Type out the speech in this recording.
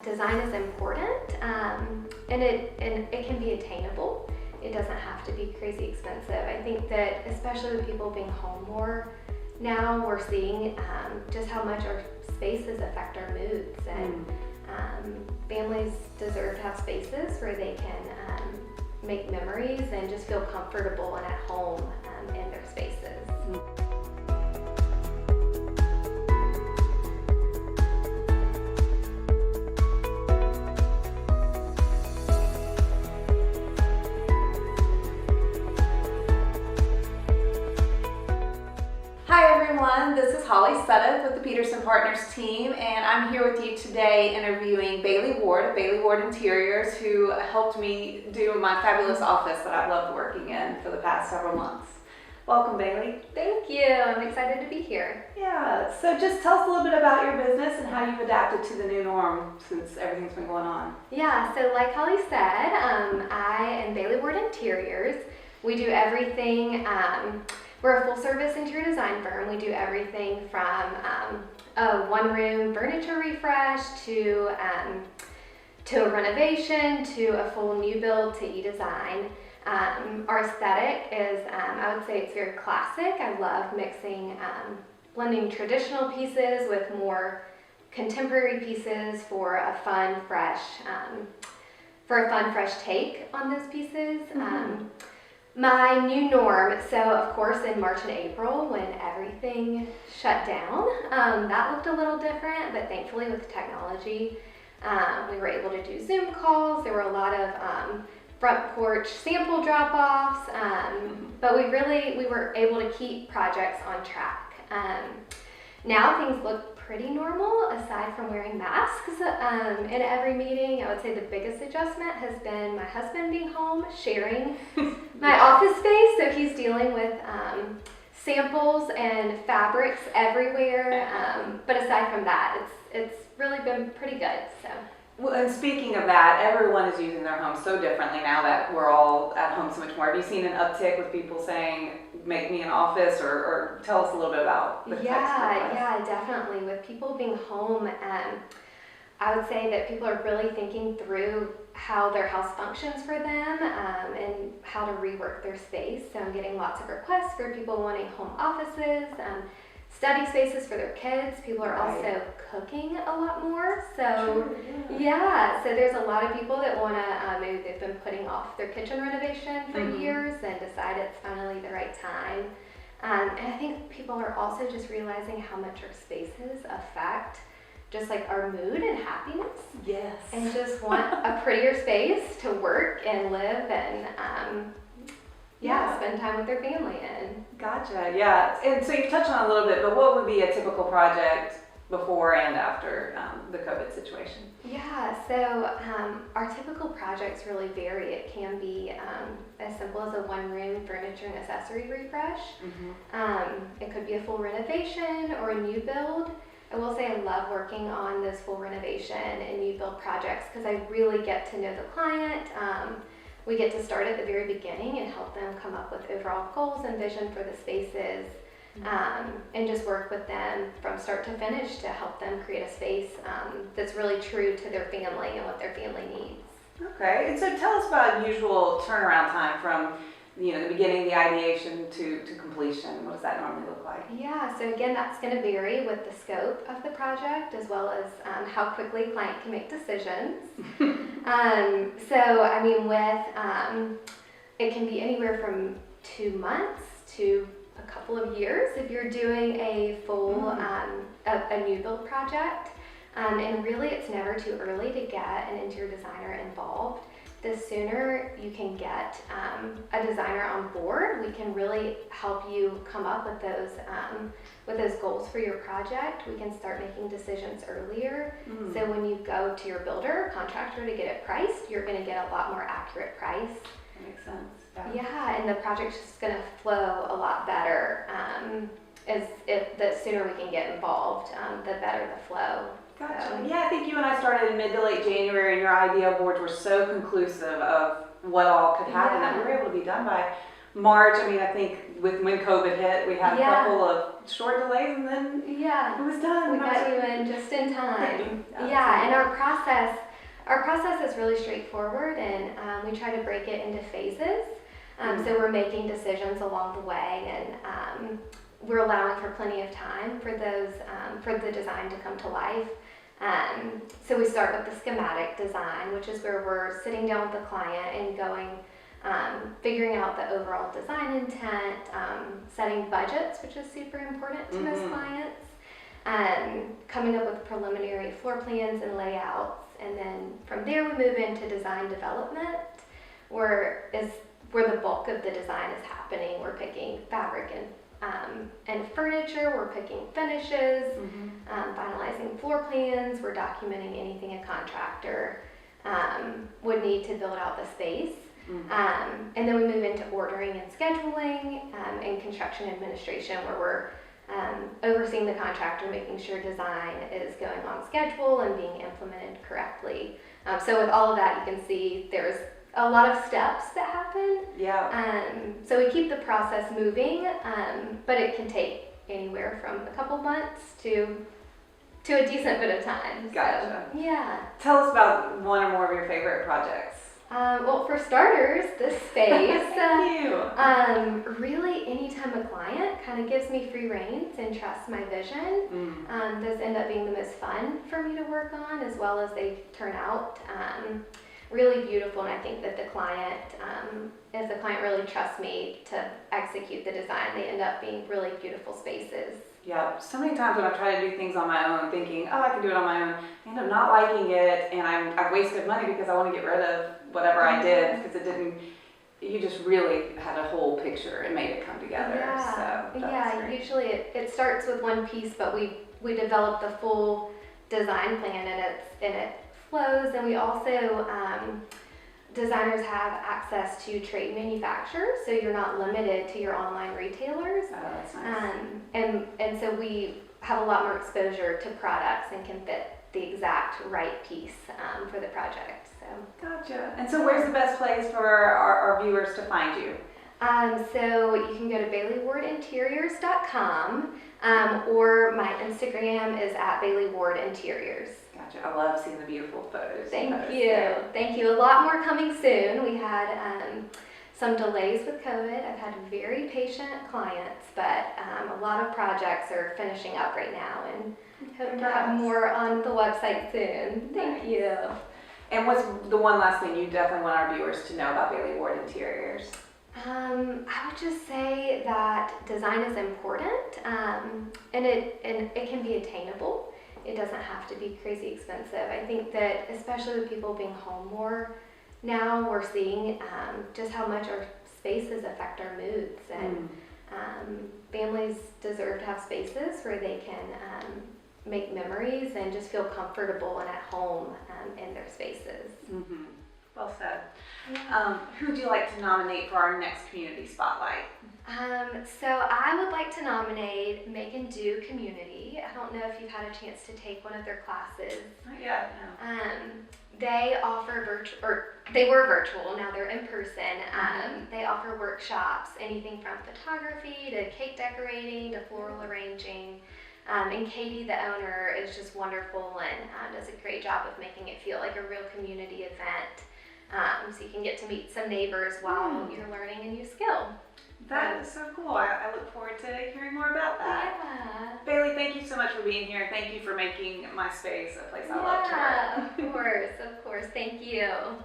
design is important, and it can be attainable. It doesn't have to be crazy expensive. I think that especially with people being home more now, we're seeing just how much our spaces affect our moods, and families deserve to have spaces where they can make memories and just feel comfortable and at home in their spaces. Hi everyone, this is Holly Suddath with the Petersen Partners team, and I'm here with you today interviewing Bailey Ward of Bailey Ward Interiors, who helped me do my fabulous office that I've loved working in for the past several months. Welcome, Bailey. Thank you. I'm excited to be here. Yeah, so just tell us a little bit about your business and how you've adapted to the new norm since everything's been going on. Yeah, so like Holly said, I am Bailey Ward Interiors. We do everything. We're a full-service interior design firm. We do everything from a one-room furniture refresh to a renovation to a full new build to e-design. Our aesthetic is, I would say it's very classic. I love mixing, blending traditional pieces with more contemporary pieces for a fun, fresh take on those pieces. My new norm, so of course in March and April when everything shut down, that looked a little different, but thankfully with technology, we were able to do Zoom calls. There were a lot of front porch sample drop-offs, but we were able to keep projects on track. Now things look pretty normal aside from wearing masks in every meeting. I would say the biggest adjustment has been my husband being home, sharing my office space, so he's dealing with samples and fabrics everywhere, but aside from that, it's really been pretty good. So. Well, and speaking of that, everyone is using their homes so differently now that we're all at home so much more. Have you seen an uptick with people saying, make me an office, or tell us a little bit about the Yeah, definitely. With people being home, I would say that people are really thinking through how their house functions for them and how to rework their space. So I'm getting lots of requests for people wanting home offices, study spaces for their kids. People are also cooking a lot more. So yeah, so there's a lot of people that want to, maybe they've been putting off their kitchen renovation for years and decide it's finally the right time. And I think people are also just realizing how much our spaces affect just like our mood and happiness. Yes. And just want a prettier space to work and live and spend time with their family in. Gotcha, yeah. And so you've touched on it a little bit, but what would be a typical project before and after the COVID situation? Yeah, so our typical projects really vary. It can be as simple as a one-room furniture and accessory refresh. It could be a full renovation or a new build. I will say I love working on those full renovation and new build projects because I really get to know the client. We get to start at the very beginning and help them come up with overall goals and vision for the spaces, and just work with them from start to finish to help them create a space that's really true to their family and what their family needs. Okay, and so tell us about usual turnaround time from the beginning, the ideation to completion. What does that normally look like? Yeah, so again, that's going to vary with the scope of the project as well as how quickly a client can make decisions. So, I mean, it can be anywhere from 2 months to a couple of years if you're doing a full, a new build project. And really, it's never too early to get an interior designer involved. The sooner you can get a designer on board, we can really help you come up with those goals for your project. We can start making decisions earlier. So when you go to your builder or contractor to get it priced, you're going to get a lot more accurate price. That makes sense. Yeah, and the project's just going to flow a lot better. The sooner we can get involved, the better the flow. Gotcha. Yeah, I think you and I started in mid to late January, and your idea boards were so conclusive of what all could happen that we were able to be done by March. I mean, I think when COVID hit, we had a Yeah. couple of short delays, and then Yeah. it was done. We got you in just in time. Absolutely. Yeah, and our process is really straightforward, and we try to break it into phases. So we're making decisions along the way, and we're allowing for plenty of time for those for the design to come to life. So we start with the schematic design, which is where we're sitting down with the client and going, figuring out the overall design intent, setting budgets, which is super important to most clients, coming up with preliminary floor plans and layouts, and then from there we move into design development, where the bulk of the design is happening. We're picking fabric and furniture, we're picking finishes, finalizing floor plans, we're documenting anything a contractor would need to build out the space. And then we move into ordering and scheduling, and construction administration, where we're overseeing the contractor, making sure design is going on schedule and being implemented correctly. So with all of that, you can see there's a lot of steps that happen. Yeah. So we keep the process moving, but it can take anywhere from a couple months to a decent bit of time. Gotcha. So, yeah. Tell us about one or more of your favorite projects. Well, for starters, this space. Thank you. Really, anytime a client kind of gives me free reins and trusts my vision, those end up being the most fun for me to work on, as well as they turn out really beautiful. And I think that the client, if the client really trusts me to execute the design, they end up being really beautiful spaces. Yeah, so many times when I try to do things on my own, thinking, oh, I can do it on my own, I end up not liking it, and I've wasted money because I want to get rid of whatever I did, because you just really had a whole picture and made it come together. Yeah, So that's great. usually it starts with one piece, but we develop the full design plan, and it flows. And we also, designers have access to trade manufacturers, so you're not limited to your online retailers. Oh, that's nice. And so we have a lot more exposure to products and can fit the exact right piece for the project. So. Gotcha. And so where's the best place for our viewers to find you? So you can go to BaileyWardInteriors.com, or my Instagram is @BaileyWardInteriors. Gotcha. I love seeing the beautiful photos. Thank you. Thank you. A lot more coming soon. We had some delays with COVID. I've had very patient clients, but a lot of projects are finishing up right now, and hope to have more on the website soon. Thank you. And what's the one last thing you definitely want our viewers to know about Bailey Ward Interiors? I would just say that design is important, and it can be attainable. It doesn't have to be crazy expensive. I think that especially with people being home more now, we're seeing just how much our spaces affect our moods, and families deserve to have spaces where they can make memories and just feel comfortable and at home in their spaces. Mm-hmm. Well said. Yeah. Who would you like to nominate for our next community spotlight? So I would like to nominate Make and Do Community. I don't know if you've had a chance to take one of their classes. Not yet, no. They offer they were virtual, now they're in person. They offer workshops, anything from photography to cake decorating to floral arranging. And Katie, the owner, is just wonderful and does a great job of making it feel like a real community event. So you can get to meet some neighbors while you're learning a new skill. That is so cool. I look forward to hearing more about that. Yeah. Bailey, thank you so much for being here. Thank you for making my space a place I love to work. Yeah, of course. Thank you.